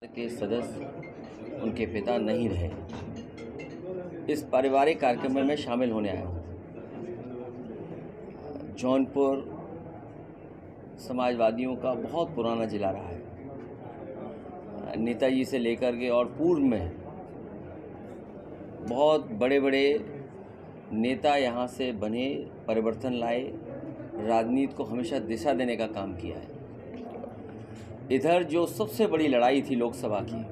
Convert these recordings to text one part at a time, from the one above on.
के सदस्य उनके पिता नहीं रहे। इस पारिवारिक कार्यक्रम में मैं शामिल होने आया हूँ। जौनपुर समाजवादियों का बहुत पुराना जिला रहा है। नेताजी से लेकर के और पूर्व में बहुत बड़े बड़े नेता यहाँ से बने, परिवर्तन लाए, राजनीति को हमेशा दिशा देने का काम किया है। इधर जो सबसे बड़ी लड़ाई थी लोकसभा की,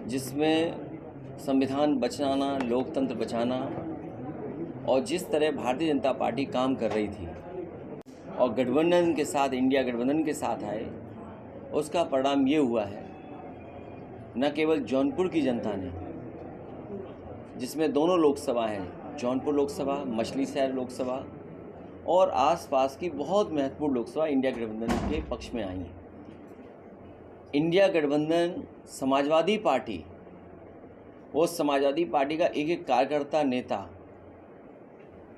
जिसमें संविधान बचाना, लोकतंत्र बचाना और जिस तरह भारतीय जनता पार्टी काम कर रही थी और गठबंधन के साथ, इंडिया गठबंधन के साथ आए, उसका परिणाम ये हुआ है न केवल जौनपुर की जनता ने, जिसमें दोनों लोकसभा हैं, जौनपुर लोकसभा, मछलीशहर लोकसभा और आसपास की बहुत महत्वपूर्ण लोकसभा इंडिया गठबंधन के पक्ष में आई हैं। इंडिया गठबंधन समाजवादी पार्टी, वो समाजवादी पार्टी का एक एक कार्यकर्ता, नेता,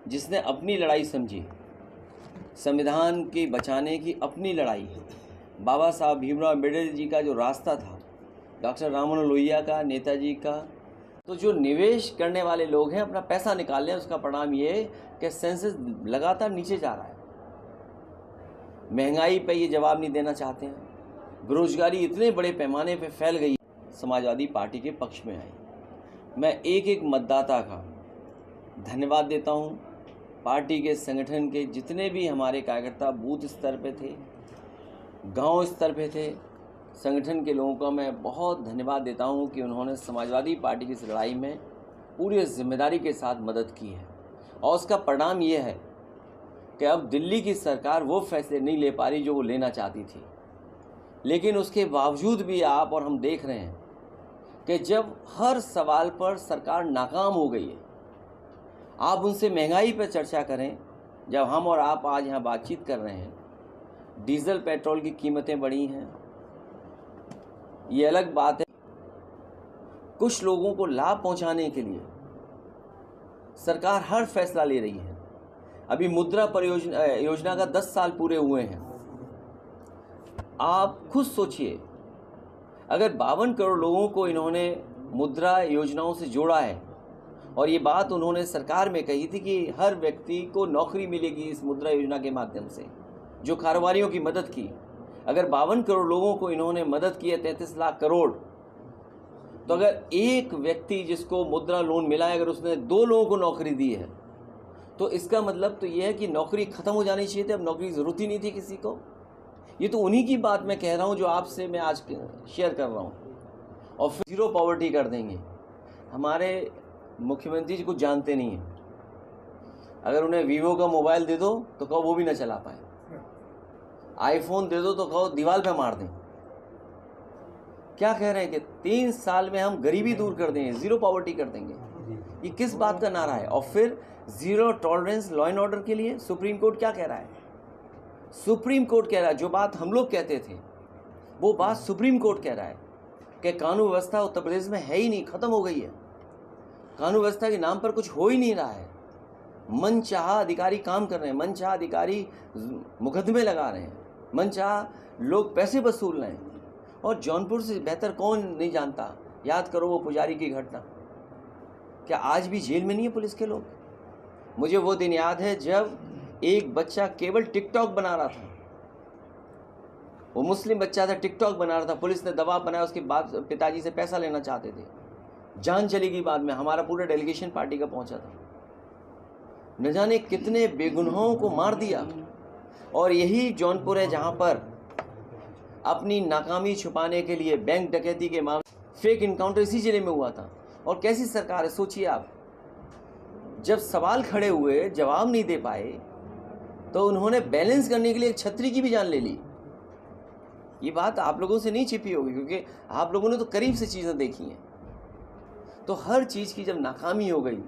जिसने अपनी लड़ाई समझी, संविधान की बचाने की अपनी लड़ाई, बाबा साहब भीमराव अम्बेडकर जी का जो रास्ता था, डॉक्टर राम मनोहर लोहिया का, नेताजी का, तो जो निवेश करने वाले लोग हैं अपना पैसा निकाल लें, उसका परिणाम ये है कि सेंसेस लगातार नीचे जा रहा है। महंगाई पे ये जवाब नहीं देना चाहते हैं। बेरोजगारी इतने बड़े पैमाने पे फैल गई, समाजवादी पार्टी के पक्ष में आई। मैं एक एक मतदाता का धन्यवाद देता हूँ। पार्टी के संगठन के जितने भी हमारे कार्यकर्ता बूथ स्तर पे थे, गांव स्तर पे थे, संगठन के लोगों का मैं बहुत धन्यवाद देता हूं कि उन्होंने समाजवादी पार्टी की इस लड़ाई में पूरी जिम्मेदारी के साथ मदद की है। और उसका परिणाम ये है कि अब दिल्ली की सरकार वो फैसले नहीं ले पा रही जो वो लेना चाहती थी। लेकिन उसके बावजूद भी आप और हम देख रहे हैं कि जब हर सवाल पर सरकार नाकाम हो गई है, आप उनसे महंगाई पर चर्चा करें, जब हम और आप आज यहाँ बातचीत कर रहे हैं, डीजल पेट्रोल की कीमतें बढ़ी हैं, ये अलग बात है। कुछ लोगों को लाभ पहुंचाने के लिए सरकार हर फैसला ले रही है। अभी मुद्रा योजना का 10 साल पूरे हुए हैं। आप खुद सोचिए, अगर 52 करोड़ लोगों को इन्होंने मुद्रा योजनाओं से जोड़ा है और ये बात उन्होंने सरकार में कही थी कि हर व्यक्ति को नौकरी मिलेगी इस मुद्रा योजना के माध्यम से, जो कारोबारियों की मदद की। अगर 52 करोड़ लोगों को इन्होंने मदद की है, 33 लाख करोड़, तो अगर एक व्यक्ति जिसको मुद्रा लोन मिला है, अगर उसने 2 लोगों को नौकरी दी है, तो इसका मतलब तो यह है कि नौकरी खत्म हो जानी चाहिए थी, अब नौकरी की ज़रूरत ही नहीं थी किसी को। ये तो उन्हीं की बात मैं कह रहा हूँ जो आपसे मैं आज शेयर कर रहा हूँ। और फिर जीरो पॉवर्टी कर देंगे। हमारे मुख्यमंत्री जी कुछ जानते नहीं हैं। अगर उन्हें वीवो का मोबाइल दे दो तो कहो वो भी ना चला पाए, आईफोन दे दो तो कहो दीवार पे मार दें। क्या कह रहे हैं कि 3 साल में हम गरीबी दूर कर देंगे, जीरो पॉवर्टी कर देंगे। ये किस बात का नारा है? और फिर zero tolerance law and order के लिए सुप्रीम कोर्ट क्या कह रहा है? सुप्रीम कोर्ट कह रहा है, जो बात हम लोग कहते थे वो बात सुप्रीम कोर्ट कह रहा है कि कानून व्यवस्था उत्तर प्रदेश में है ही नहीं, खत्म हो गई है। कानून व्यवस्था के नाम पर कुछ हो ही नहीं रहा है। मनचाहा अधिकारी काम कर रहे हैं, मनचाहा अधिकारी मुकदमे लगा रहे हैं, मनचाहा लोग पैसे वसूल रहे हैं। और जौनपुर से बेहतर कौन नहीं जानता, याद करो वो पुजारी की घटना। क्या आज भी जेल में नहीं है पुलिस के लोग? मुझे वो दिन याद है जब एक बच्चा केवल टिकटॉक बना रहा था, वो मुस्लिम बच्चा था, टिकटॉक बना रहा था, पुलिस ने दबाव बनाया, उसके बाद पिताजी से पैसा लेना चाहते थे, जान चली गई। बाद में हमारा पूरा डेलीगेशन पार्टी का पहुंचा था, न जाने कितने बेगुनाहों को मार दिया। और यही जौनपुर है जहां पर अपनी नाकामी छुपाने के लिए बैंक डकैती के मामले, फेक इनकाउंटर इसी जिले में हुआ था। और कैसी सरकार है, सोचिए आप। जब सवाल खड़े हुए, जवाब नहीं दे पाए, तो उन्होंने बैलेंस करने के लिए एक छतरी की भी जान ले ली। ये बात आप लोगों से नहीं छिपी होगी, क्योंकि आप लोगों ने तो करीब से चीज़ें देखी हैं। तो हर चीज़ की जब नाकामी हो गई,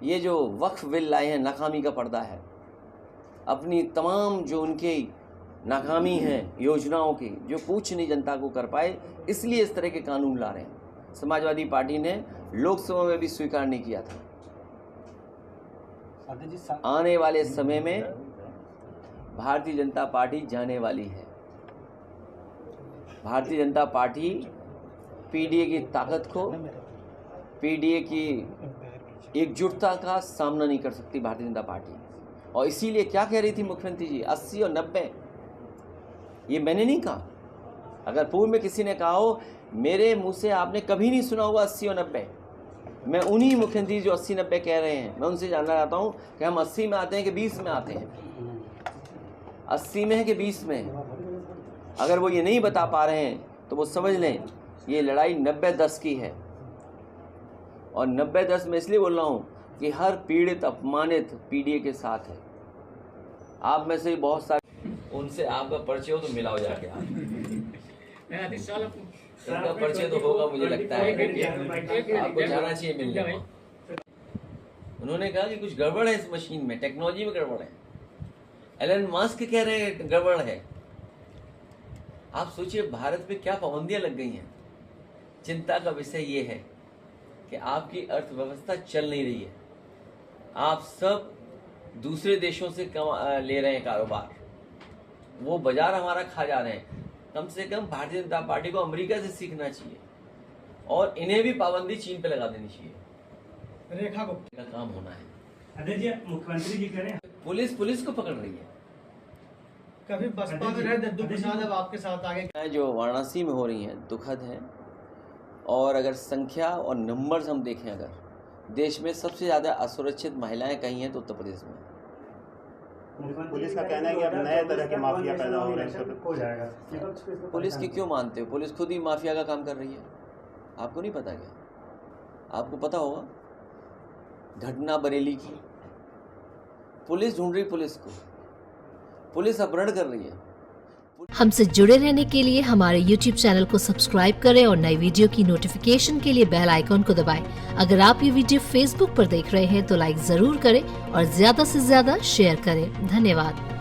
ये जो वक्फ बिल लाए हैं, नाकामी का पर्दा है। अपनी तमाम जो उनके नाकामी हैं योजनाओं की, जो कुछ नहीं जनता को कर पाए, इसलिए इस तरह के कानून ला रहे हैं। समाजवादी पार्टी ने लोकसभा में भी स्वीकार नहीं किया था। आने वाले समय में भारतीय जनता पार्टी जाने वाली है। भारतीय जनता पार्टी पीडीए की ताकत को, पीडीए की एकजुटता का सामना नहीं कर सकती भारतीय जनता पार्टी। और इसीलिए क्या कह रही थी मुख्यमंत्री जी, 80 और 90, ये मैंने नहीं कहा। अगर पूर्व में किसी ने कहा हो, मेरे मुंह से आपने कभी नहीं सुना होगा 80 और 90। मैं उन्हीं मुख्यमंत्री जो 80-90 कह रहे हैं, मैं उनसे जानना चाहता हूँ कि हम 80 में आते हैं कि 20 में आते हैं, 80 में है कि 20 में है। अगर वो ये नहीं बता पा रहे हैं तो वो समझ लें ये लड़ाई 90-10 की है। और 90-10 में इसलिए बोल रहा हूँ कि हर पीड़ित अपमानित पीडीए के साथ है। आप में से बहुत सारे, उनसे आपका परिचय हो तो मिलाओ जाके आप, इनका परिचय तो होगा मुझे लगता है, आपको जाना चाहिए मिलने में। उन्होंने कहा कि कुछ गड़बड़ है इस मशीन में, टेक्नोलॉजी में गड़बड़ है। एलन मस्क कह रहे हैं गड़बड़ है। आप सोचिए भारत पे क्या पाबंदियां लग गई हैं। चिंता का विषय ये है कि आपकी अर्थव्यवस्था चल नहीं रही है। आप सब दूसरे देशों से ले रहे हैं कारोबार, वो बाजार हमारा खा जा रहे हैं। कम से कम भारतीय जनता पार्टी को अमेरिका से सीखना चाहिए और इन्हें भी पाबंदी चीन पे लगा देनी चाहिए। रेखा को का काम होना है। अध्यक्ष जी, मुख्यमंत्री जी कह रहे हैं पुलिस को पकड़ रही है। कभी बसपा में रहे दद्दू प्रसाद अब आपके साथ आगे जो वाराणसी में हो रही हैं दुखद है। और अगर संख्या और नंबर्स हम देखें, अगर देश में सबसे ज़्यादा असुरक्षित महिलाएं कहीं हैं तो उत्तर प्रदेश में। पुलिस का कहना है कि अब नए तरह के माफिया पैदा हो रहे हैं, हो जाएगा। पुलिस की क्यों मानते हो? पुलिस खुद ही माफिया का काम कर रही है। आपको नहीं पता क्या? आपको पता होगा घटना बरेली की, पुलिस ढूंढ रही पुलिस को, पुलिस अपहरण कर रही है। हमसे जुड़े रहने के लिए हमारे YouTube चैनल को सब्सक्राइब करें और नई वीडियो की नोटिफिकेशन के लिए बेल आइकॉन को दबाएं। अगर आप ये वीडियो Facebook पर देख रहे हैं तो लाइक जरूर करें और ज्यादा से ज्यादा शेयर करें। धन्यवाद।